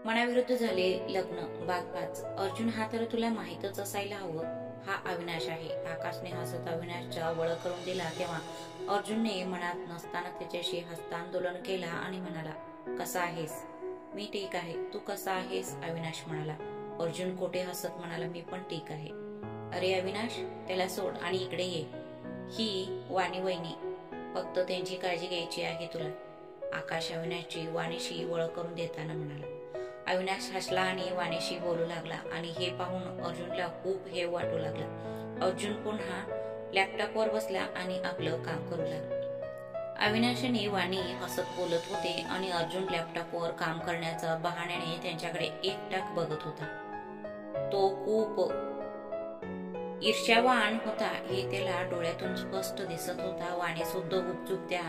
मनाविरुद्ध झाले लग्न भाग 5. अर्जुन हा तर तुला माहीतच असायला हवं. हा अविनाश आहे. आकाशने हसत अविनाशचा ओळख करून दिला तेव्हा अर्जुनने मनात नसताना त्याच्याशी हस्तांदोलन केला आणि म्हणाला, कसा आहेस? मी ठीक आहे. तू कसा आहेस? अविनाश म्हणाला. अर्जुन कोठे हसत म्हणाला, मी पण ठीक आहे. अरे अविनाश, त्याला सोड आणि इकडे ये. ही वाणी वहिनी, फक्त त्यांची काळजी घ्यायची आहे तुला. आकाश अविनाशची वाणीशी ओळख करून देताना म्हणाला. अविनाश हसला आणि वाणीशी बोलू लागला आणि हे पाहून अर्जुनला खूप हे वाटू लागला. अर्जुन पुन्हा लॅपटॉपवर बसला आणि आपलं काम करू लागला. अविनाशने वाणी हसत बोलत होते आणि अर्जुन लॅपटॉपवर काम करण्याच्या बहाण्याने त्यांच्याकडे एकटाक बघत होता. तो खूप ईर्ष्यावान होता हे त्याला डोळ्यातून स्पष्ट दिसत होता. वाणी सुद्धा गुपचूप त्या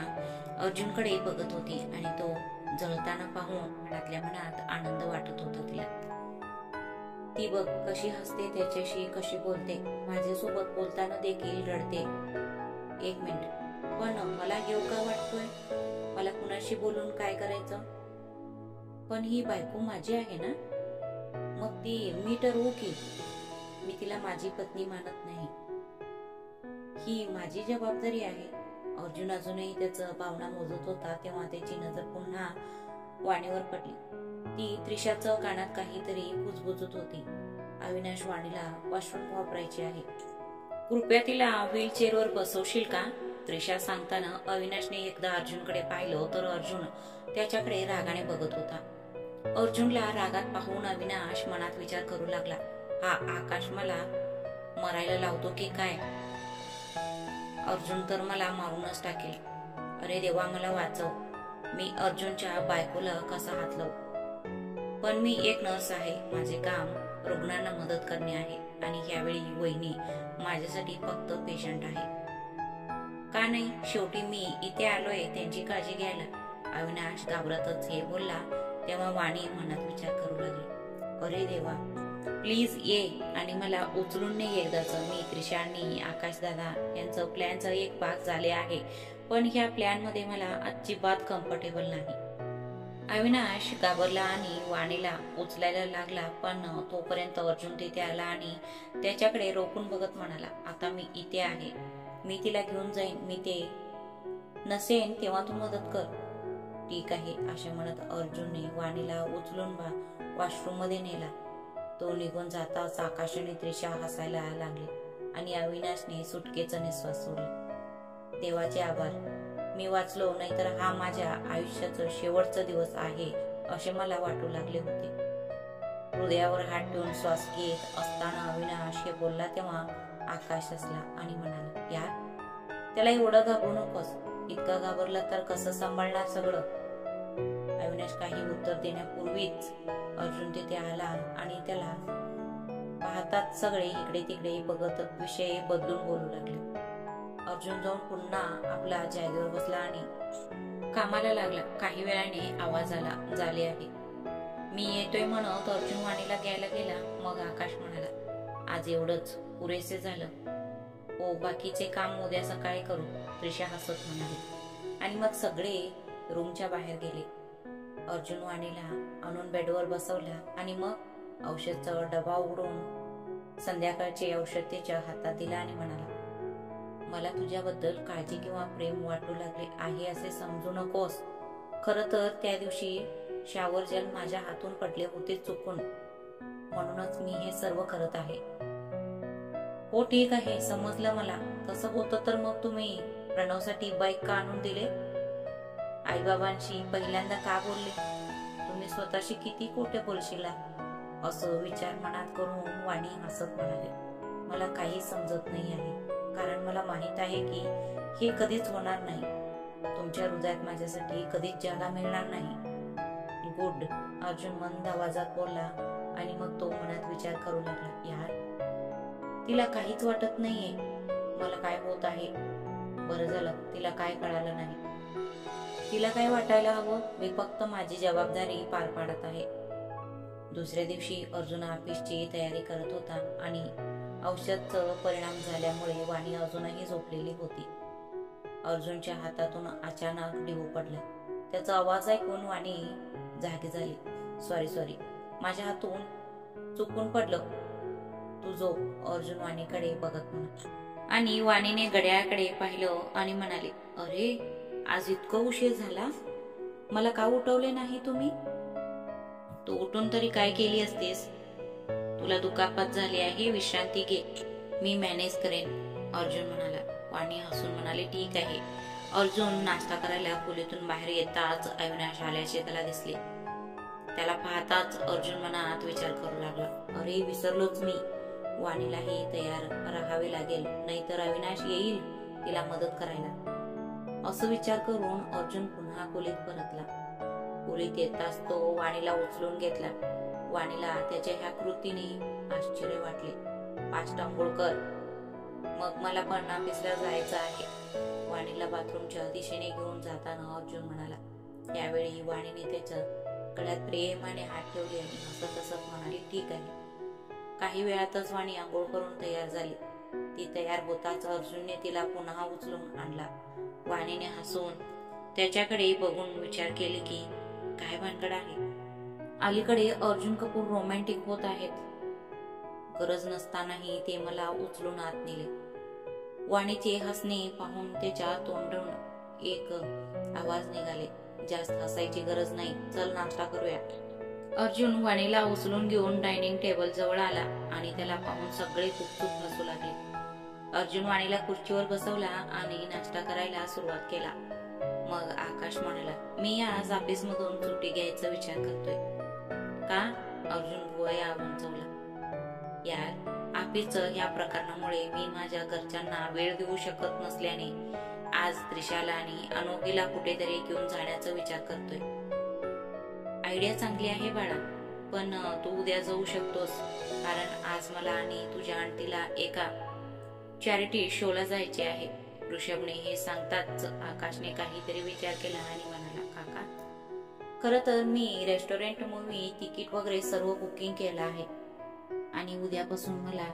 अर्जुनकडे बघत होती आणि तो जळताना पाहून मनातल्या मनात आनंद वाटत होता तिला. ती बघ कशी हसते, त्याच्याशी कशी बोलते, माझ्यासोबत बोलताना देखील रडते. एक मिनिट, पण मला घेऊ का वाटतोय? मला कुणाशी बोलून काय करायचं? पण ही बायको माझी आहे ना, मग ती मी ठरवू की? मी तिला माझी पत्नी मानत नाही. ही माझी जबाबदारी आहे. अर्जुन अजूनही त्याचं भावना मोजत होता तेव्हा त्याची नजर पुन्हा वाणीवर पडली. ती त्रिशाचं कानात काहीतरी कुजबुजत होती. अविनाश, वाणीला वॉशरूम वापरायचे आहे. कृपया तिला व्हीलचेअरवर बसवशील का? त्रिशा सांगताना अविनाशने एकदा अर्जुनकडे पाहिलं तर अर्जुन त्याच्याकडे रागाने बघत होता. अर्जुनला रागात पाहून अविनाश मनात विचार करू लागला, हा आकाश मला मरायला लावतो की काय? अर्जुन तर मला मारूनच टाकेल. अरे देवा, मला वाचव. मी अर्जुनच्या बायकोला कसा हात लावू? पण मी एक नर्स आहे. माझे काम रुग्णांना मदत करणे आहे आणि ह्यावेळी वहिनी माझ्यासाठी फक्त पेशंट आहे. का नाही, शेवटी मी इथे आलोय त्यांची काळजी घ्यायला. अविनाश घाबरतच हे बोलला तेव्हा वाणी मनात विचार करू लागली, अरे देवा, प्लीज ये आणि मला उचलून नाही एकदाच. मी त्रिशा आणि आकाश दादा यांचं प्लॅनचा एक भाग झाले आहे, पण ह्या प्लॅन मध्ये मला अजिबात कम्फर्टेबल नाही. अविनाश घाबरला आणि वाणीला उचलायला लागला, पण तोपर्यंत अर्जुन तिथे आला आणि त्याच्याकडे रोखून बघत म्हणाला, आता मी इथे आहे. मी तिला घेऊन जाईन. मी ते नसेन तेव्हा तू मदत कर. ठीक आहे, असे म्हणत अर्जुनने वाणीला उचलून वॉशरूम मध्ये नेला. तो निघून जाताच आकाश आणि त्रिशा हसायला लागले आणि अविनाशने सुटकेचा निश्वास सोडला. देवाचे आभार, मी वाचलो, नाहीतर हा माझ्या आयुष्याचं शेवटचा दिवस आहे असे मला वाटू लागले होते. हृदयावर हात ठेवून श्वास घेत असताना अविनाश हे बोलला तेव्हा आकाश हसला आणि म्हणाला, यार, त्याला एवढं घाबरू नकोस. इतका घाबरला तर कसं सांभाळणार सगळं? अविनाश काही उत्तर देण्यापूर्वीच अर्जुन तिथे आला आणि त्याला पाहताच सगळे इकडे तिकडे बघत विषय बदलून बोलू लागले. अर्जुन जाऊन पुन्हा आपला जागेवर बसला आणि कामाला लागला. काही वेळाने आवाज आला, झाले आहे. मी येतोय म्हणत अर्जुन वाणीला घ्यायला गेला. मग आकाश म्हणाला, आज एवढंच पुरेसे झालं. हो, बाकीचे काम उद्या सकाळी करू, त्रिशा हसत म्हणाली. आणि मग सगळे रूमच्या बाहेर गेले. अर्जुन वाणीला आणून बेडवर बसवला आणि मग औषधचा डबा उघडून संध्याकाळचे औषध त्याच्या हातात दिला आणि म्हणाला, मला तुझ्याबद्दल काळजी किंवा प्रेम वाटू लागले आहे असे समजू नकोस. खरं तर त्या दिवशी शावर जेल माझ्या हातून पडले होते चुकून, म्हणूनच मी हे सर्व करत आहे. हो ठीक आहे, समजलं मला. तसं होतं तर मग तुम्ही प्रणवसाठी बाईक का आणून दिले? आईबाबांशी पहिल्यांदा का बोलले? तुम्ही स्वतःशी किती खोटे बोलशिला? असं विचार मनात करून वाणी हसत म्हणाले, मला काही समजत नाही आहे, कारण मला माहित आहे की हे कधीच होणार नाही. तुमच्या हृदयात माझ्यासाठी कधीच जागा मिळणार नाही. गुड, अर्जुन मंद आवाजात बोलला आणि मग तो मनात विचार करू लागला, यार, तिला काहीच वाटत नाहीये मला काय होत आहे. बरं झालं तिला काय कळालं नाही. तिला काय वाटायला हवं? मी फक्त माझी जबाबदारी पार पाडत आहे. दुसऱ्या दिवशी अर्जुन ऑफिसची तयारी करत होता आणि औषधचा परिणाम झाल्यामुळे वाणी अजूनही झोपलेली होती. अर्जुनच्या हातातून अचानक डिवू पडला. त्याचा आवाज ऐकून वाणी जागी झाली. सॉरी माझ्या हातून चुकून पडलं. तू झोप, अर्जुन वाणीकडे बघत म्हणा. आणि वाणीने घड्याळाकडे पाहिलं आणि म्हणाले, अरे आज इतकं उशीर झाला, मला का उठवले नाही तुम्ही? तू उठून तरी काय केली असतेस? तुला दुखापत झाली आहे, विश्रांती घे, मी मॅनेज करेन, अर्जुन म्हणाला. वाणी हसून म्हणाले, ठीक आहे. अर्जुन नाश्ता करायला खोलीतून बाहेर येताच अविनाश आल्याचे त्याला दिसले. त्याला पाहताच अर्जुन मनात विचार करू लागला, अरे विसरलोच मी, वाणीलाही तयार राहावे लागेल, नाहीतर अविनाश येईल तिला मदत करायला. असं विचार करून अर्जुन पुन्हा खोलीत परतला. खोलीत येताच तो वाणीला उचलून घेतला. वाणीला त्याच्या ह्या कृतीने आश्चर्य वाटले. फास्ट अंघोळ कर, मग मला पण ऑफिसला जायचं आहे, वाणीला बाथरूमच्या दिशेने घेऊन जाताना अर्जुन म्हणाला. यावेळी वाणीने त्याच्या गळ्यात प्रेमाने हात ठेवले आणि हसत हसत म्हणाली, ठीक आहे. काही वेळातच वाणी आंघोळ करून तयार झाली. ती तयार होताच अर्जुनने तिला पुन्हा उचलून आणला. वाणीने हसून त्याच्याकडे बघून विचार केले की काय भानगड आहे. अलीकडे अर्जुन कपूर रोमॅन्टिक होत आहेत. गरज नसतानाही ते मला उचलून आत नेले. वाणीचे हसणे पाहून त्याच्या तोंडून एक आवाज निघाले, जास्त हसायची गरज नाही, चल नाश्ता करूया. अर्जुन वाणीला उचलून घेऊन डायनिंग टेबल जवळ आला आणि त्याला पाहून सगळे गुपचूप हसू लागले. अर्जुन वाणीला खुर्चीवर बसवला आणि नाश्ता करायला सुरुवात केला. मग आकाश म्हणाला, मी आज ऑफिस मधून सुट्टी घ्यायचा विचार करतोय. का? अर्जुन भुवया उंचावला. यार, ऑफिसचं या प्रकरणामुळे मी माझ्या घरच्यांना वेळ देऊ शकत नसल्याने आज त्रिशाला आणि अनोखीला कुठेतरी घेऊन जाण्याचा विचार करतोय. आयडिया चांगली आहे बाळा, पण तू उद्या जाऊ शकतोस, कारण आज मला आणि तुझ्या आंटीला एका चॅरिटी शोला जायचे आहे. ऋषभने हे सांगताच आकाशने काहीतरी विचार केला आणि म्हणाला, काका, खरं तर मी रेस्टॉरंट मूवी तिकीट वगैरे सर्व बुकिंग केलं आहे आणि उद्यापासून मला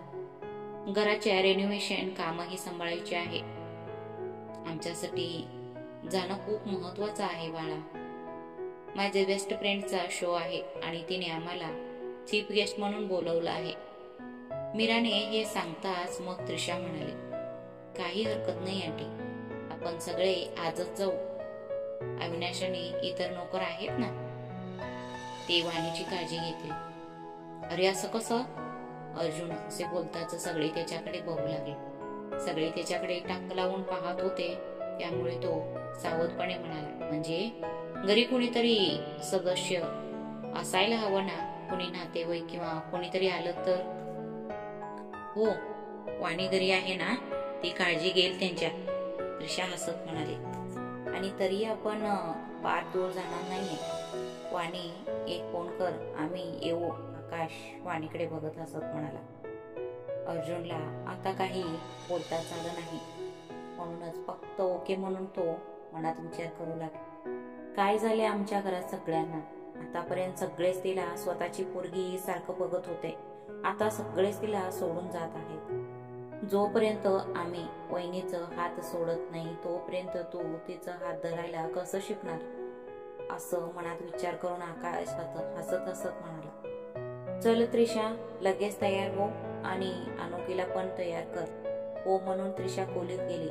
घराच्या रेनोव्हेशन कामही सांभाळायचे आहे. आमच्यासाठी जाणं खूप महत्वाचं आहे बाळा. माझे बेस्ट फ्रेंडचा शो आहे आणि तिने आम्हाला चीफ गेस्ट म्हणून बोलवलं आहे. मीराने हे सांगताच मग त्रिशा म्हणाली, काही हरकत नाही आंटी, आपण सगळे आजच जाऊ. अविनाश आणि इतर नोकर आहेत ना, ते वाणीची काळजी घेतील. अरे असं कसं? अर्जुन असे बोलताच सगळे त्याच्याकडे बघू लागले. सगळे त्याच्याकडे टांग लावून पाहत होते, त्यामुळे तो सावधपणे म्हणाला, म्हणजे घरी कुणीतरी सदस्य असायला हवं ना, कुणी नातेवाईक किंवा कोणीतरी आलं तर. हो, वाणी घरी आहे ना, ती काळजी घेईल त्यांच्या, त्रिशा हसत म्हणाली. आणि तरी आपण फार दूर जाणार नाहीये. वाणी, एक फोन कर, आम्ही येऊ. आकाश वाणीकडे बघत हसत म्हणाला. अर्जुनला आता काही बोलताच आलं नाही, म्हणूनच फक्त ओके म्हणून तो मनात विचार करू लागला, काय झाले आमच्या घरात सगळ्यांना? आतापर्यंत सगळेच तिला स्वतःची पोरगी सारखं बघत होते, आता सगळेच तिला सोडून जात आहेत. जोपर्यंत आम्ही वहिनीचं हात सोडत नाही तोपर्यंत तू तिचा हात धरायला कसं शिकणार? असं मनात विचार करून आकाश हसत हसत म्हणाला, चल त्रिशा, लगेच तयार हो आणि अनोखीला पण तयार कर. हो म्हणून त्रिशा खोलीत गेली.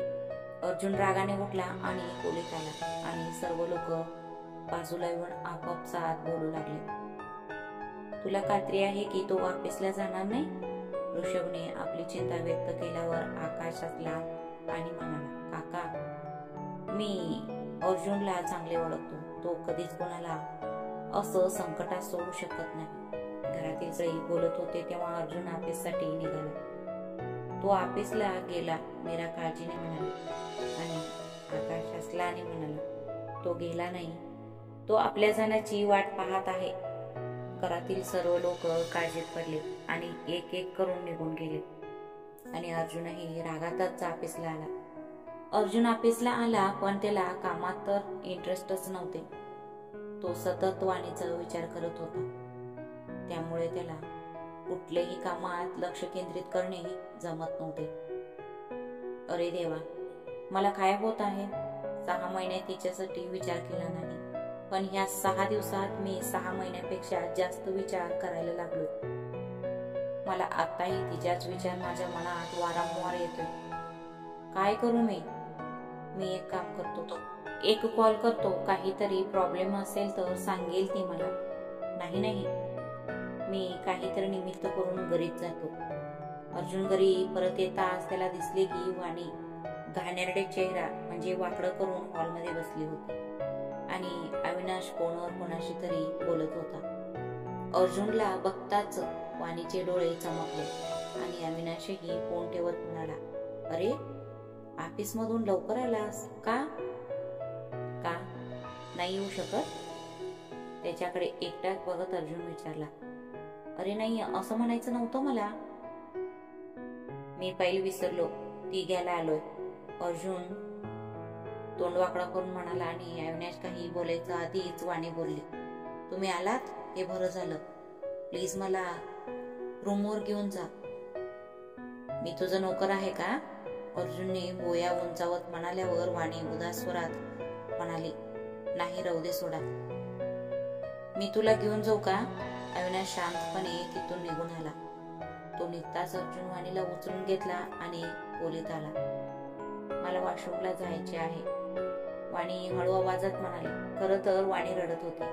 अर्जुन रागाने उठला आणि खोलीत आला आणि सर्व लोक बाजूला येऊन आपापसात बोलू लागले. तुला खात्री आहे की तो ऑफिसला जाणार नाही? ऋषभने आपली चिंता व्यक्त केल्यावर आकाश हसला आणि म्हणाला, काका, मी अर्जुनला चांगले ओळखतो. तो कधीच कोणाला असं संकटात सोडू शकत नाही. घरातील सगळे बोलत होते तेव्हा अर्जुन ऑफिससाठी निघाला. तो ऑफिसला गेला, मीरा काळजीने म्हणाली. आणि आकाश हसला आणि म्हणाला, तो गेला नाही, तो आपल्या जाण्याची वाट पाहत आहे. घरातील सर्व लोक काळजीत पडले आणि एक एक करून निघून गेले आणि अर्जुनही रागातच ऑफिसला आला. अर्जुन ऑफिसला आला पण त्याला कामात तर इंटरेस्टच नव्हते. तो सतत वाणीचा विचार करत होता, त्यामुळे त्याला कुठल्याही कामात लक्ष केंद्रित करणे जमत नव्हते. अरे देवा, मला काय होत आहे? 6 महिने तिच्यासाठी विचार केला नाही, पण ह्या 6 दिवसात मी 6 महिन्यापेक्षा जास्त विचार करायला लागलो. मला आताही तिच्याच विचार माझ्या मनात वारंवार येतोय. काय करू मी एक काम करतो, एक कॉल करतो, काहीतरी प्रॉब्लेम असेल तर सांगेल ती मला. नाही, मी काहीतरी निमित्त करून घरीच जातो. अर्जुन घरी परत येताच त्याला दिसले की वाणी घाणेरडे चेहरा म्हणजे वाकडं करून हॉलमध्ये बसली होती आणि अविनाश फोनवर कोणाशी तरी बोलत होता. अर्जुनला बघताच वाणीचे डोळे चमकले आणि अविनाशही फोन ठेवत म्हणाला, अरे ऑफिस मधून लवकर आलास का? नाही येऊ शकत? त्याच्याकडे एकटाक बघत अर्जुन विचारला. अरे नाही, असं म्हणायचं नव्हतं मला. मी पहिले विसरलो, ती घ्यायला आलोय. अर्जुन तोंड वाकडा करून म्हणाला आणि अविनाश काही बोलायचं आधीच वाणी बोलली. तुम्ही आलात हे बरं झालं. प्लीज मला रूमवर घेऊन जा. मी तुझा नोकर आहे का? अर्जुनने बोया उंचावत म्हणाल्यावर वाणी उदास स्वरात म्हणाली, नाही राहू दे, सोडा. मी तुला घेऊन जाऊ का? अविनाश शांतपणे तिथून निघून आला. तो निघताच अर्जुन वाणीला उचलून घेतला आणि बोलीत आला, मला वॉशरूमला जायचे आहे. वाणी हळू आवाजात म्हणाली. खरं तर वाणी रडत होती.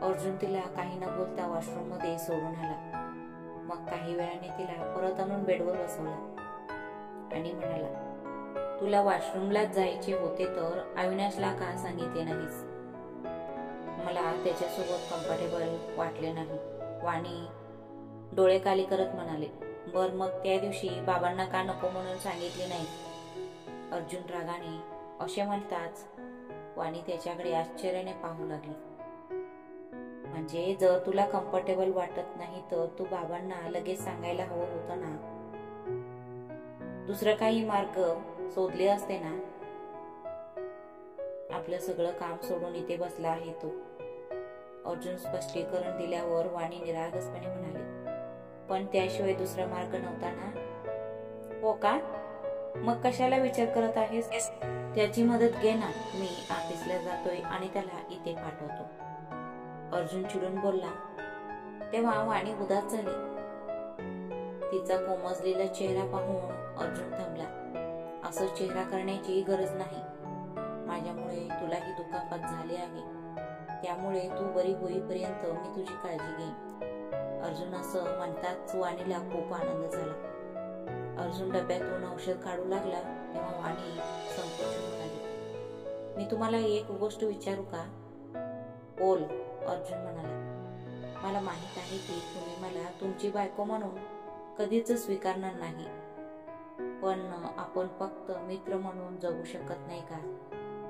अर्जुन तिला काही न बोलता वॉशरूम मध्ये सोडून आला. मग काही वेळाने तिला परत आणून बेडवर बसवला आणि म्हणाला, तुला वॉशरूमला जायचे होते तर अविनाशला का सांगितले नाहीस? मला त्याच्यासोबत कम्फर्टेबल वाटले नाही. वाणी डोळे काली करत म्हणाले, बर मग त्या दिवशी बाबांना का नको म्हणून सांगितले नाही? अर्जुन रागाने असे म्हणताच वाणी त्याच्याकडे आश्चर्याने पाहू लागली. म्हणजे जर तुला कम्फर्टेबल वाटत नाही तर तू बाबांना लगेच सांगायला हवं होतं ना. दुसरं काही मार्ग शोधले असते ना. आपलं सगळं काम सोडून इथे बसला आहे तो. अर्जुन स्पष्टीकरण दिल्यावर वाणी निरागसपणे म्हणाली, पण त्याशिवाय दुसरा मार्ग नव्हता ना. हो का? मग कशाला विचार करत आहेस? त्याची मदत घे ना. मी ऑफिसला जातोय आणि त्याला इथे पाठवतो. अर्जुन चिडून बोलला. तेव्हा वाणी उदास झाली. तिचा कोमजलेला चेहरा पाहून अर्जुन थांबला. असं चेहरा करण्याची गरज नाही. माझ्यामुळे तुलाही दुखापत झाली आहे, त्यामुळे तू बरी होईपर्यंत मी तुझी काळजी घेईन. अर्जुन असं म्हणताच वाणीला खूप आनंद झाला. अर्जुन डब्यातून औषध काढू लागला तेव्हा वाणी संकोचून म्हणाली, मी तुम्हाला एक गोष्ट विचारू का? बोल, अर्जुन म्हणाला. मला माहित आहे की तुम्ही मला तुमची बायको म्हणून कधीच स्वीकारणार नाही, पण आपण फक्त मित्र म्हणून जगू शकत नाही का?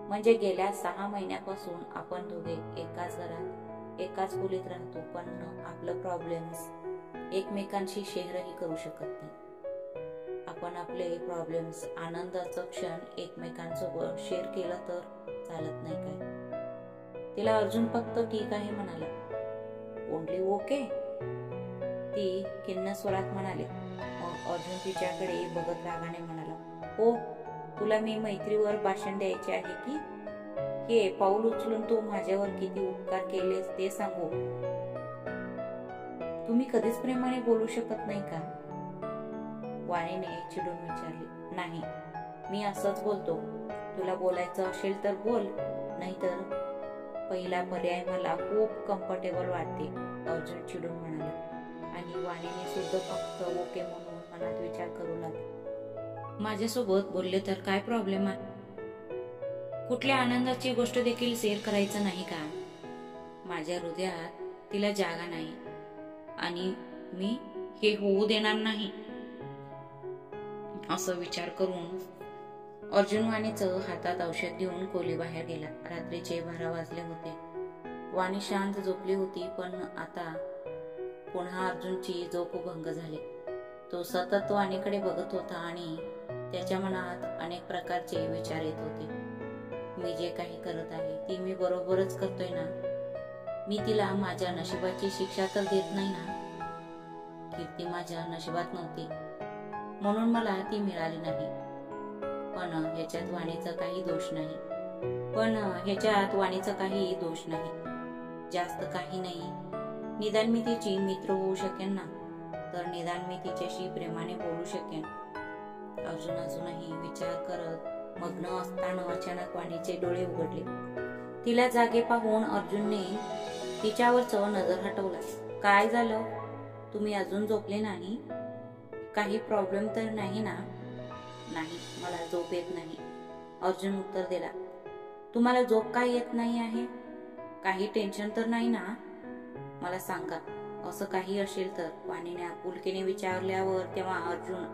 म्हणजे गेल्या 6 महिन्यापासून आपण दोघे एकाच घरात एकाच खोलीत राहतो, पण आपलं प्रॉब्लेम्स एकमेकांशी शेअरही करू शकत नाही. आपण आपले प्रॉब्लेम्स, आनंदाचं क्षण एकमेकांसोबत शेअर केलं तर चालत नाही काय? तिला अर्जुन फक्त ठीक आहे म्हणाला. Only okay? ती खिन्न स्वरात म्हणाली. मग अर्जुन तिच्याकडे बघत रागाने म्हणाला, हो, तुला मी मैत्रीवर भाषण द्यायचे आहे की हे पाऊल उचलून तू माझ्यावर किती उपकार केलेस ते सांगू? तुम्ही कधीच प्रेमाने बोलू शकत नाही का? वाणीने चिडून विचारले. नाही, मी असंच बोलतो. तुला बोलायचं असेल तर बोल, नाहीतर पहिला पर्याय मला खूप कम्फर्टेबल वाटते, अर्जुन चिडून म्हणाला. आणि वाणीने सुद्धा फक्त ओके म्हणून मनात विचार करू लागले. माझ्यासोबत बोलले तर काय प्रॉब्लेम आहे? कुठल्या आनंदाची गोष्ट देखील शेअर करायचं नाही का? माझ्या हृदयात तिला जागा नाही आणि मी हे होऊ देणार नाही. असं विचार करून अर्जुन वाणीचं हातात औषध देऊन खोली बाहेर गेला. रात्रीचे 12 वाजले होते. वाणी शांत झोपली होती, पण आता पुन्हा अर्जुनची झोप भंग झाली. तो सतत वाणीकडे बघत होता आणि त्याच्या मनात अनेक प्रकारचे विचार येत होते. मी जे काही करत आहे ती मी बरोबरच करतोय ना? मी तिला माझ्या नशिबाची शिक्षा तर देत नाही ना? कीर्ती माझ्या नशिबात नव्हती म्हणून मला ती मिळाली नाही, पण ह्याच्यात वाणीचा काही दोष नाही. पण ह्याच्यात वाणीचा काही दोष नाही, जास्त काही नाही. निदान मी तिची मित्र होऊ शकेन ना, तर निदान मी तिच्याशी प्रेमाने बोलू शकेन. अर्जुन अजूनही विचार करत मग्न असताना अचानक वाणीचे डोळे उघडले. तिला जागे पाहून अर्जुनने तिच्यावरच नजर हटवला. काय झालं? तुम्ही अजून झोपले नाही? काही प्रॉब्लेम तर नाही ना? नाही, मला झोप येत नाही, अर्जुन उत्तर दिला. तुम्हाला झोप काय येत नाही आहे? काही टेन्शन तर नाही ना? मला सांगा, असं काही असेल तर, वाणीने आपुलकीने विचारल्यावर तेव्हा अर्जुन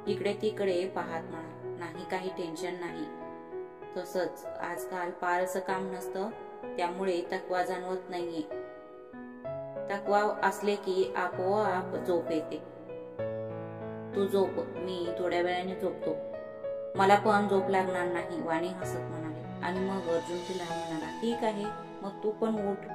इकडे तिकडे पाहत म्हणाला, नाही, काही टेन्शन नाही. तसंच आजकाल फारसं काम नसतं, त्यामुळे थकवा जाणवत नाहीये. थकवा असले की आपोआप झोप येते. तू झोप, मी थोड्या वेळाने झोपतो. मला पण झोप लागणार नाही, वाणी हसत म्हणाले. आणि मग अर्जुन तिला म्हणाला, ठीक आहे, मग तू पण उठ.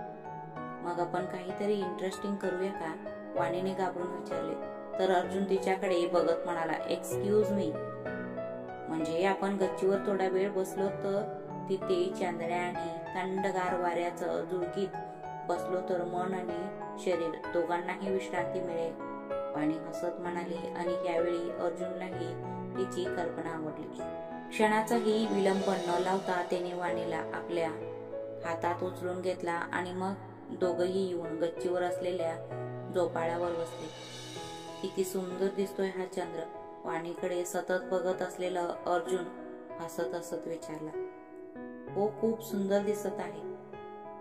मग आपण काहीतरी इंटरेस्टिंग करूया का? वाणीने घाबरून विचारले. तर अर्जुन तिच्याकडे बघत म्हणाला, एक्सक्यूज मी, म्हणजे आपण गच्चीवर थोडा वेळ बसलो तर? तिथे चांदण्या आणि थंडगार वाऱ्याचं झुळकीत बसलो तर मन आणि शरीर दोघांनाही विश्रांती मिळेल, वाणी हसत म्हणाली. आणि यावेळी अर्जुनलाही तिची कल्पना आवडली. क्षणाचाही विलंब न लावता त्याने वाणीला आपल्या हातात उचलून घेतला आणि मग दोघंही येऊन गच्चीवर असलेल्या झोपाळ्यावर बसले. किती सुंदर दिसतोय हा चंद्र, वाणीकडे सतत बघत असलेला अर्जुन हसत हसत विचारला. हो, खूप सुंदर दिसत आहे.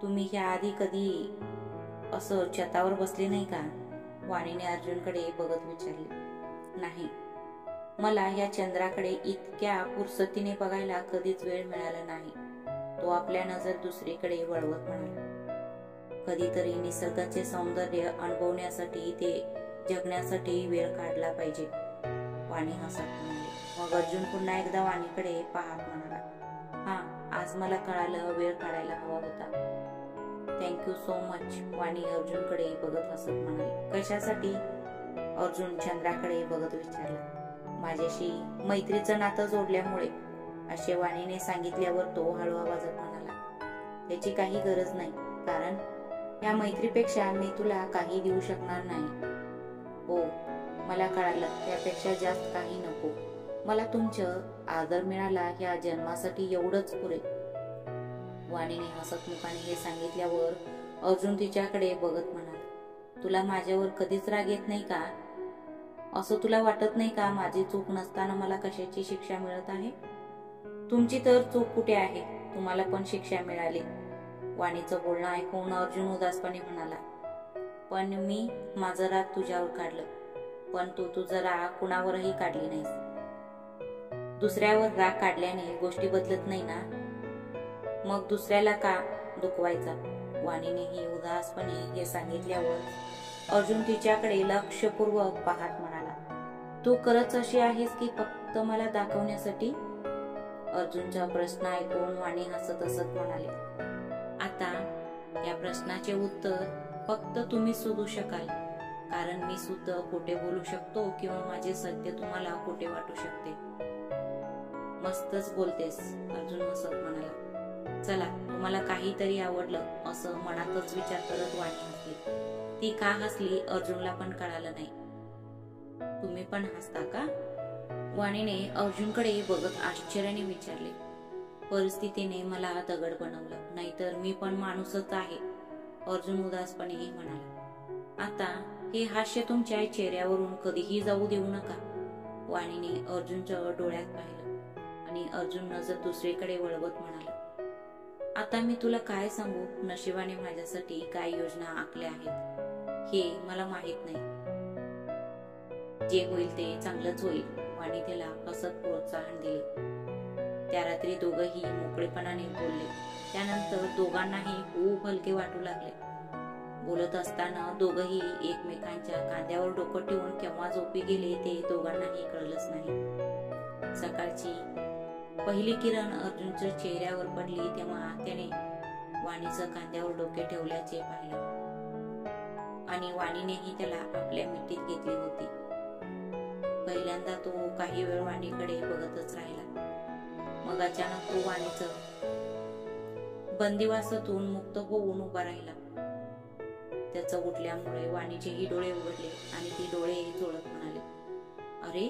तुम्ही ह्याआधी कधी असं छतावर बसले नाही का? वाणीने अर्जुनकडे बघत विचारले. नाही, मला ह्या चंद्राकडे इतक्या फुरसतीने बघायला कधीच वेळ मिळाला नाही, तो आपल्या नजर दुसरीकडे वळवत म्हणाला. कधीतरी निसर्गाचे सौंदर्य अनुभवण्यासाठी, ते जगण्यासाठी वेळ काढला पाहिजे, वाणी हसत म्हणाली. मग अर्जुन पुन्हा एकदा वाणीकडे पाहत म्हणाला, हा, आज मला कळालं, वेळ काढायला हवा होता. थँक्यू सो मच, वाणी अर्जुनकडे बघत हसत म्हणाली. कशासाठी? अर्जुन चंद्राकडे बघत विचारला. माझ्याशी मैत्रीचं नातं जोडल्यामुळे, असे वाणीने सांगितल्यावर तो हळू आवाजात म्हणाला. त्याची काही गरज नाही, कारण या मैत्रीपेक्षा मी तुला काही देऊ शकणार नाही. हो, मला कळालं, त्यापेक्षा जास्त काही नको. मला तुमचं आदर मिळाला ह्या जन्मासाठी, एवढंच पुरे. वाणीने हसत मुखाने हे सांगितल्यावर अर्जुन तिच्याकडे बघत म्हणाला, तुला माझ्यावर कधीच राग येत नाही का? असं तुला वाटत नाही का माझी चूक नसताना मला कशाची शिक्षा मिळत आहे? तुमची तर चूक कुठे आहे, तुम्हाला पण शिक्षा मिळाली. वाणीचं बोलणं ऐकून अर्जुन उदासपणे म्हणाला, पण मी माझं राग तुझ्यावर काढलं, पण तू तुझं राग कुणावरही काढली नाहीस. दुसऱ्यावर राग काढल्याने गोष्टी बदलत नाही ना, मग दुसऱ्याला का दुखवायचा? वाणीनेही उदासपणे हे सांगितल्यावर अर्जुन तिच्याकडे लक्षपूर्वक पाहत म्हणाला, तू खरंच अशी आहेस की फक्त मला दाखवण्यासाठी? अर्जुनचा प्रश्न ऐकून वाणी हसत हसत म्हणाले, आता या प्रश्नाचे उत्तर फक्त तुम्हीच शोधू शकाल, कारण मी सुद्धा खोटे बोलू शकतो किंवा माझे सत्य तुम्हाला खोटे वाटू शकते. मस्तच बोलतेस, अर्जुन हसत म्हणाला. चला, तुम्हाला काहीतरी आवडलं, असं मनातच विचार करत वाणी हसली. ती का हसली अर्जुनला पण कळालं नाही. तुम्ही पण हसता का? वाणीने अर्जुनकडे बघत आश्चर्याने विचारले. परिस्थितीने मला दगड बनवलं, नाहीतर मी पण माणूसच आहे, अर्जुन उदासपणे म्हणाला. आता हे हास्य तुमच्या चेहऱ्यावरून कधीही जाऊ देऊ नका. वाणीने अर्जुनच्या डोळ्यात पाहिलं आणि अर्जुन नजर दुसरीकडे वळवत म्हणाला, आता मी तुला काय सांगू, नशिबाने माझ्यासाठी काय योजना आखल्या आहेत हे मला माहित नाही. जे होईल ते चांगलंच होईल, वाणी तिला हसत प्रोत्साहन दिले. त्या रात्री दोघंही मोकळेपणाने बोलले. त्यानंतर दोघांनाही खूप हलके वाटू लागले. बोलत असताना दोघंही एकमेकांच्या खांद्यावर डोकं ठेवून केव्हा झोपी गेले ते दोघांनाही कळलंच नाही. सकाळची पहिली किरण अर्जुनच्या चेहऱ्यावर पडली तेव्हा त्याने वाणीचं खांद्यावर डोके ठेवल्याचे पाहिले आणि वाणीनेही त्याला आपल्या मिठीत घेतली होती. पहिल्यांदा तो काही वेळ वाणीकडे बघतच राहिला. मग अचानक तो वाणीचं बंदिवासातून मुक्त होऊन उभा राहिला. त्याचं उठल्यामुळे वाणीचेही डोळे उघडले आणि ती डोळे चोळत म्हणाले, अरे,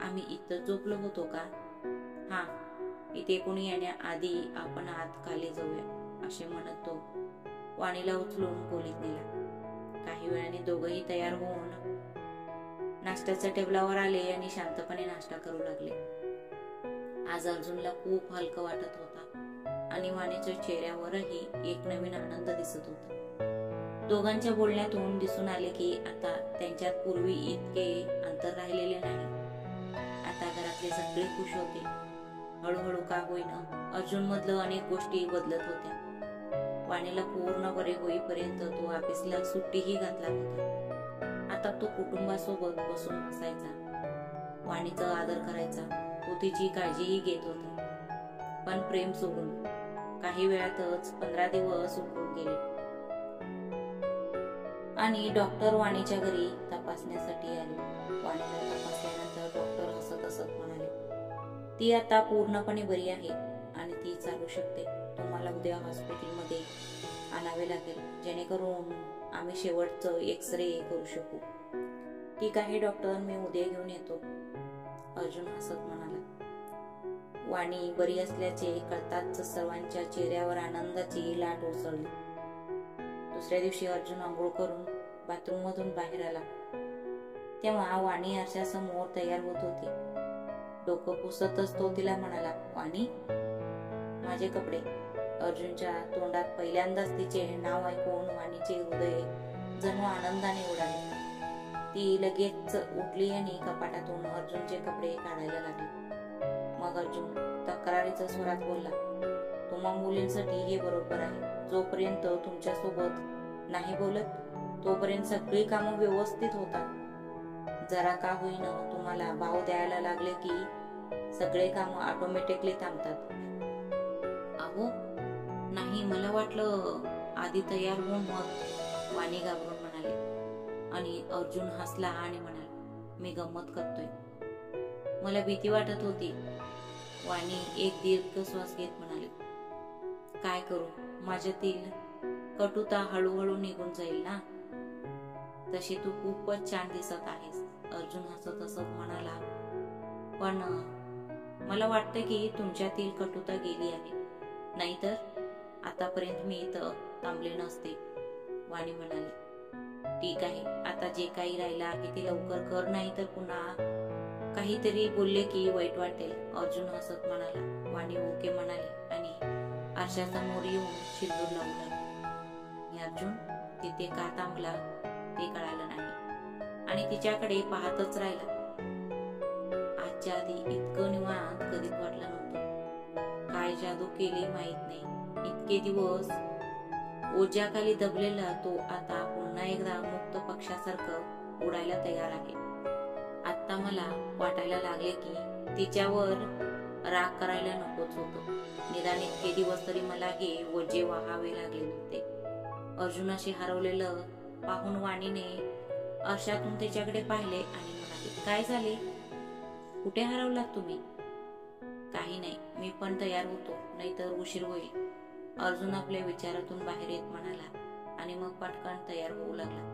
आम्ही इथं झोपलो होतो का? हा, इथे कोणी येण्याआधी आपण आत खाली जाऊया, असे म्हणत तो वाणीला उचलून खोलीत नेला. काही वेळाने दोघंही तयार होऊन नाश्त्याच्या टेबलावर आले आणि शांतपणे नाश्ता करू लागले. आज अर्जुनला खूप हलकं वाटत होता आणि वाणीच्या चेहऱ्यावरही एक नवीन आनंद दिसत होता. दोघांच्या बोलण्यातून दिसून आले की आता त्यांच्यात पूर्वी इतके अंतर राहिलेले नाही. आता घरातले सगळे खुश होते. हळूहळू का होईना अर्जुन मधलं अनेक गोष्टी बदलत होत्या. वाणीला पूर्ण बरे होईपर्यंत तो ऑफिसला सुट्टीही घातला होता. आता तो कुटुंबासोबत बसून हसायचा, वाणीचा आदर करायचा, तो तिची काळजीही घेत होता. पण प्रेम सोडून काही वेळातच 15 दिवस उलटून गेले आणि डॉक्टर वाणीच्या घरी तपासण्यासाठी आले. वाणीला तपासल्यानंतर डॉक्टर हसत म्हणाले, ती आता पूर्णपणे बरी आहे आणि ती चालू शकते. तुम्हाला उद्या हॉस्पिटलमध्ये आणावे लागेल, जेणेकरून आम्ही शेवटचं एक्सरे करू शकू. ठीक आहे डॉक्टर, मी उद्या घेऊन येतो, अर्जुन हसत म्हणाला. वाणी बरी असल्याचे कळताच सर्वांच्या चेहऱ्यावर आनंदाची लाट उसळली. दुसऱ्या दिवशी अर्जुन आंघोळ करून बाथरूम मधून बाहेर आला तेव्हा वाणी आरशासमोर तयार होत होती. डोकं पुसतच तो तिला म्हणाला, वाणी, माझे कपडे. अर्जुनच्या तोंडात पहिल्यांदाच तिचे नाव ऐकून वाणीचे हृदय जणू आनंदाने उडाले. ती लगेच उठली आणि कपाटातून अर्जुनचे कपडे काढायला लागली. मग अर्जुन तक्रारीच्या स्वरात बोलला, तुम्हा मुलींसाठी हे बरोबर आहे. जोपर्यंत तुमच्या सोबत नाही बोलत तोपर्यंत सगळी कामं व्यवस्थित होतात. जरा का होईना तुम्हाला भाव द्यायला लागले की सगळे कामं ऑटोमॅटिकली थांबतात. अहो नाही, मला वाटलं. आधी तयार होऊन मग, वाणी घाबरून म्हणाले. आणि अर्जुन हसला आणि म्हणाला, मी गंमत करतोय. मला भीती वाटत होती. वाणी एक दीर्घ श्वास घेत म्हणाली, काय करू, माझ्यातील कटुता हळूहळू निघून जाईल ना. तशी तू खूपच छान दिसत आहेस, अर्जुन हसत म्हणाला. पण मला वाटतं की तुमच्यातील कटुता गेली आहे, नाहीतर आतापर्यंत मी इथं थांबले नसते, वाणी म्हणाली. ठीक आहे, आता जे काही राहिलं आहे ते लवकर कर, नाही तर पुन्हा काहीतरी बोलले की वाईट वाटेल, अर्जुन हसत म्हणाला. वाणी ओके म्हणाली आणि आरशासमोर येऊन सिंदूर लावू लागली. अर्जुन तिथे का थांबला ते कळालं नाही आणि तिच्याकडे पाहतच राहिला. आजच्या आधी इतकं निवांत कधीच वाटलं नव्हतं. काय जादू केली माहित नाही. इतके दिवस ओझ्याखाली दबलेला तो आता पुन्हा एकदा मुक्त पक्षासारखं उडायला तयार आहे. आता मला वाटायला लागले की तिच्यावर राग करायला नकोच होतं. निदान इतके दिवस तरी मला हे ओझे वाहावे लागले नव्हते. अर्जुनाशी हरवलेलं पाहून वाणीने आरशातून त्याच्याकडे पाहिले आणि म्हणाले, काय झाले, कुठे हरवलात तुम्ही? काही नाही, मी पण तयार होतो, नाहीतर उशीर होईल, अर्जुन आपल्या विचारातून बाहेर येत म्हणाला आणि मग पटकन तयार होऊ लागला.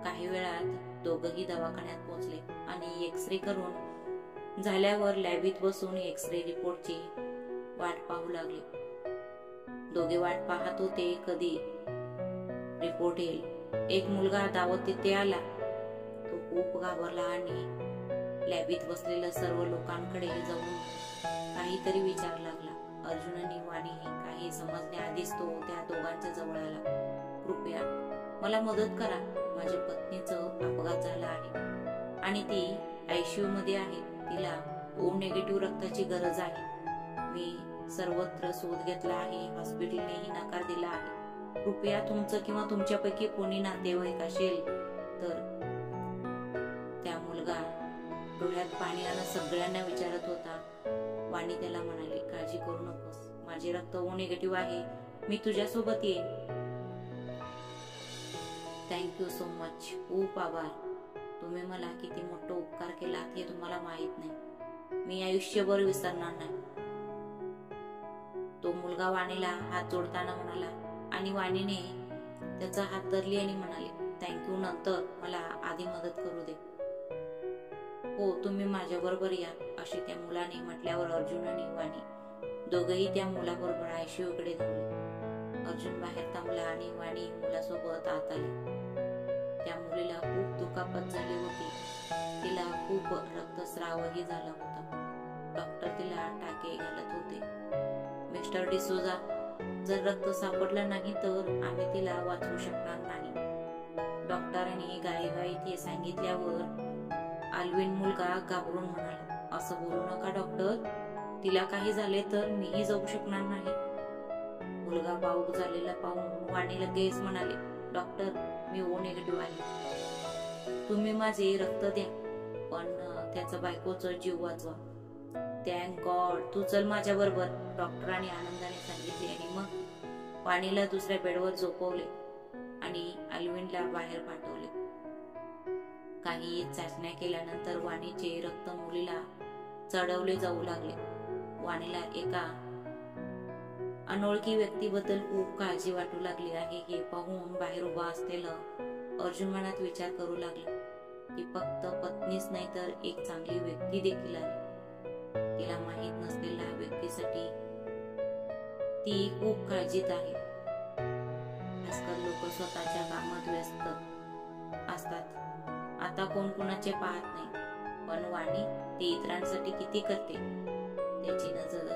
काही वेळात दोघंही दवाखान्यात पोहोचले आणि एक्सरे करून झाल्यावर लॅबीत बसून एक्सरे रिपोर्टची वाट पाहू लागले. दोघे वाट पाहत होते कधी रिपोर्ट येईल. एक मुलगा धावत तिथे आला. तो खूप घाबरला आणि लॅबीत बसलेल्या सर्व लोकांकडे जाऊन काहीतरी विचारू लागला. अर्जुन आणि वाणी काही समजण्याआधीच तो त्या दोघांच्या जवळ आला. कृपया मला मदत करा, माझ्या पत्नीचं अपघात झाला आहे आणि ती आयसीयू मध्ये आहे. तिला O निगेटिव्ह रक्ताची गरज आहे. मी सर्वत्र शोध घेतला आहे, हॉस्पिटलनेही नकार दिला आहे. कृपया तुमचं किंवा तुमच्यापैकी कोणी नातेवाईक असेल तर. त्या मुलगा डोळ्यात पाणी आणत सगळ्यांना विचारत होता. वाणी त्याला म्हणाली, काळजी करू नकोस, माझे रक्त O निगेटिव्ह आहे, मी तुझ्यासोबत येईन. थँक्यू सो मच, खूप आभार. तुम्ही मला किती मोठा उपकार केलात हे तुम्हाला माहित नाही. मी आयुष्यभर विसरणार नाही. तो मुलगा वाणीला हात जोडताना म्हणाला आणि वाणीने त्याचा हात धरली आणि म्हणाले, थँक्यू, नंतर मला आधी मदत करू दे. हो, तुम्ही माझ्या बरोबर या, असे त्या मुलाने म्हटल्यावर अर्जुन आणि वाणी दोघेही त्या मुलाबरोबर आयसीयूकडे धावले. अर्जुन बाहेर थांबला आणि वाणी मुलासोबत आत आली. त्या मुलीला खूप दुखापत झाली होती. तिला खूप रक्तस्रावही झाला होता. डॉक्टर तिला टाके घालत होते. मिस्टर डिसोजा, जर रक्त सापडलं नाही तर आम्ही तिला वाचवू शकणार नाही. डॉक्टरांनी घाईघाईत हे सांगितल्यावर आल्विन मुलगा घाबरून म्हणाला, असं बोलू नका डॉक्टर, तिला काही झाले तर मीही जाऊ शकणार नाही. मुलगा भावूक झालेला पाहून वाणी लगेच म्हणाले, डॉक्टर, मी ओ निगेटिव्ह आहे. तुम्ही माझे रक्त द्या, पण त्याचा बायकोचा जीव वाचवा. थँक गॉड, तू चल माझ्या बरोबर, डॉक्टरांनी आनंदाने सांगितले आणि मग वाणीला दुसऱ्या बेडवर झोपवले आणि आल्विनला बाहेर पाठवले. काही चाचण्या केल्यानंतर वाणीचे रक्त मुलीला चढवले जाऊ लागले. वाणीला एका अनोळखी व्यक्तीबद्दल खूप काळजी वाटू लागली आहे हे पाहून बाहेर उभा असलेलं अर्जुन मनात विचार करू लागले की फक्त पत्नीच नाही तर एक चांगली व्यक्ती देखील आहे. तिला माहित नसलेल्या व्यक्तीसाठी ती खूप काळजीत आहे. आजकाल लोक स्वतःच्या कामात व्यस्त असतात. आता कोण कुणाचे पाहत नाही, पण वाणी ती इतरांसाठी किती करते. त्याची नजर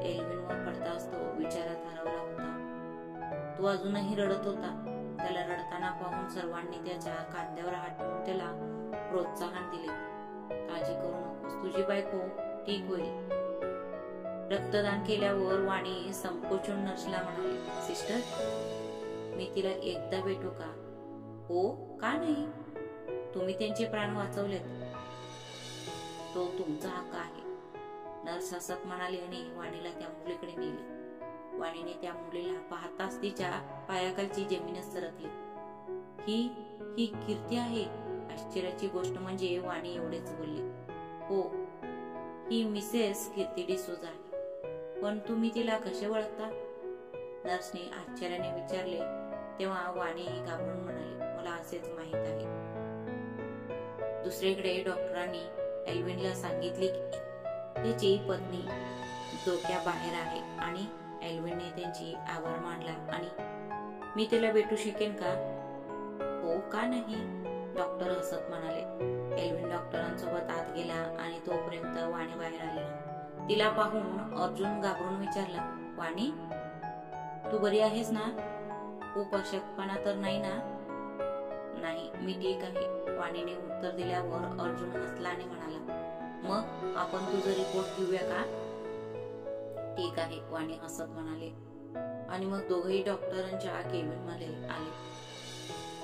एल्विनवर पडताच तो विचारात हरवला होता. तो अजूनही रडत होता. त्याला रडताना पाहून सर्वांनी त्याच्या खांद्यावर हात ठेवून त्याला प्रोत्साहन दिले. काळजी करू नकोस, तुझी बायको ठीक होईल. रक्तदान केल्यावर वाणी संकोचून नर्सला म्हणाली, सिस्टर, मी तिला एकदा भेटू का? हो, का नाही? तुम्ही त्यांचे प्राण वाचवलेत. तो तुमचा हक्क आहे, नर्स हसत म्हणाली आणि वाणीला त्या मुलीकडे नेली. वाणीने त्या मुलीला पाहताच तिच्या पायाखालची जमीनच सरकली. ही कीर्ती आहे. आश्चर्याची गोष्ट म्हणजे वाणी एवढेच बोलली, हो, ही मिसेस कीर्ती डिसोजा आहे. पण तुम्ही तिला कसे ओळखता? नर्सने आश्चर्याने विचारले. तेव्हा वाणी घाबरून म्हणाली, मला असेच माहित आहे. दुसरीकडे डॉक्टरांनी एल्विनला सांगितले की त्याची पत्नी धोक्याबाहेर आहे आणि एल्विनने त्यांची आभार मानला आणि मी तिला भेटू शकेन का? हो, का नाही? डॉक्टर हसत म्हणाले. एल्विन डॉक्टरांसोबत आत गेला आणि तोपर्यंत वाणी बाहेर आली. तिला पाहून अर्जुन घाबरून विचारला, वाणी, तू बरी आहेस ना? खूप अशक्तपणा तर नाही ना? नाही, मी ठीक आहे, वाणीने उत्तर दिल्यावर अर्जुन हसला आणि म्हणाला, मग आपण तुझा रिपोर्ट घेऊया का? ठीक आहे, वाणी हसत म्हणाले. आणि मग दोघेही डॉक्टरांच्या केबिन मध्ये आले.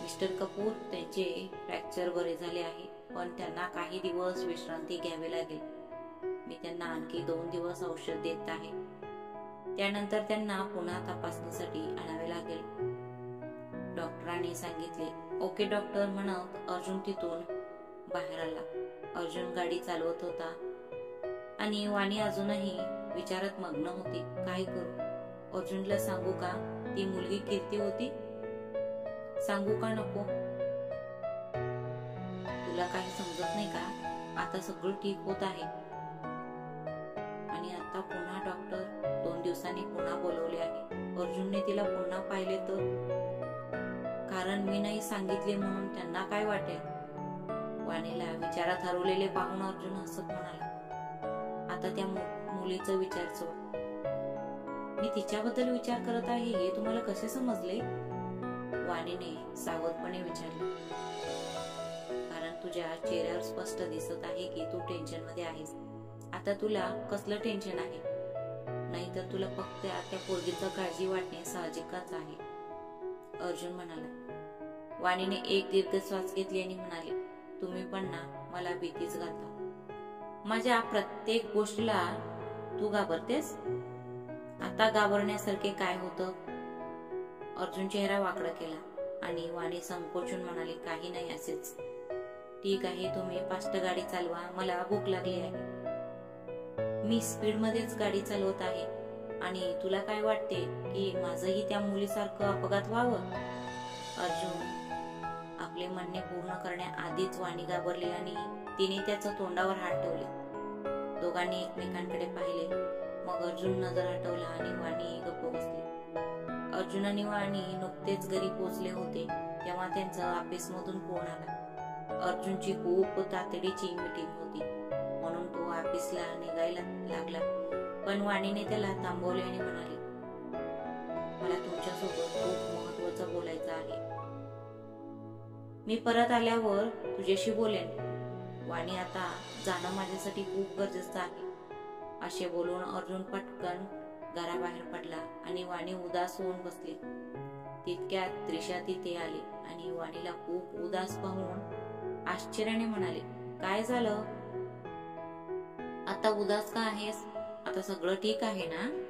मिस्टर कपूर, त्यांचे फ्रॅक्चर बरे झाले आहे, पण त्यांना काही दिवस विश्रांती घ्यावी लागेल. मी त्यांना आणखी 2 दिवस औषध देत आहे. त्यानंतर त्यांना पुन्हा तपासणीसाठी आणावे लागेल, डॉक्टरांनी सांगितले. ओके डॉक्टर म्हणत अर्जुन तिथून बाहेर आला. अर्जुन गाडी चालवत होता आणि वाणी अजूनही विचारात मग्न होती. काय करू? अर्जुनला सांगू का ती मुलगी कीर्ती होती? सांगू का नको? तुला काही समजत नाही का? आता सगळं ठीक होत आहे. आणि आता पुन्हा डॉक्टर 2 दिवसांनी पुन्हा बोलवले आहे. अर्जुनने तिला पुन्हा पाहिले तर? कारण मी नाही सांगितले म्हणून त्यांना काय वाटेल? वाणीला विचारात हरवलेले पाहून अर्जुन हसत म्हणाला, आता त्या मुलीचा विचार सोड. मी तिच्याबद्दल विचार करत आहे हे तुम्हाला कसे समजले? वाणीने सावधपणे विचारले. कारण तुझ्या चेहऱ्यावर स्पष्ट दिसत आहे की तू टेन्शन मध्ये आहेस. आता तुला कसलं टेन्शन आहे? नाहीतर तुला फक्त त्या पोरगीचा काळजी वाटणे साहजिकच आहे, अर्जुन म्हणाला. वाणीने एक दीर्घ श्वास घेतली आणि म्हणाले, तुम्ही पण ना मला भीतीच घालता. माझ्या प्रत्येक गोष्टीला तू घाबरतेस. आता घाबरण्यासारखे काय होतं? अर्जुन चेहरा वाकडा केला आणि वाणी संकोचून म्हणाली, काही नाही, असेच. ठीक आहे, तुम्ही फास्ट गाडी चालवा, मला भूक लागली आहे. मी स्पीड मध्येच गाडी चालवत आहे आणि तुला काय वाटते की माझंही त्या मुलीसारखं अपघात व्हावं? अर्जुन आपले म्हणणे पूर्ण करण्याआधीच वाणी घाबरली आणि तिने त्याच्या तोंडावर हात ठेवले. दोघांनी एकमेकांकडे पाहिले. मग अर्जुन नजर हटवला आणि वाणी गप्प बसली. अर्जुन आणि वाणी नुकतेच घरी पोहोचले होते तेव्हा त्यांचा ऑफिसमधून फोन आला. अर्जुनची खूप तातडीची मीटिंग होती म्हणून तो ऑफिसला निघायला लागला. पण वाणीने त्याला थांबवले आणि म्हणाली, मला तुमच्यासोबत खूप महत्वाचं बोलायचं आहे. मी परत आल्यावर तुझ्याशी बोलेन. वाणी, आता जाणं माझ्यासाठी खूप गरजेचं आहे. असे बोलून अर्जुन पटकन घराबाहेर पडला आणि वाणी उदास होऊन बसली. तितक्यात त्रिशा तिथे आली आणि वाणीला खूप उदास पाहून आश्चर्याने म्हणाले, काय झालं? आता उदास का आहेस? आता सगळं ठीक आहे ना?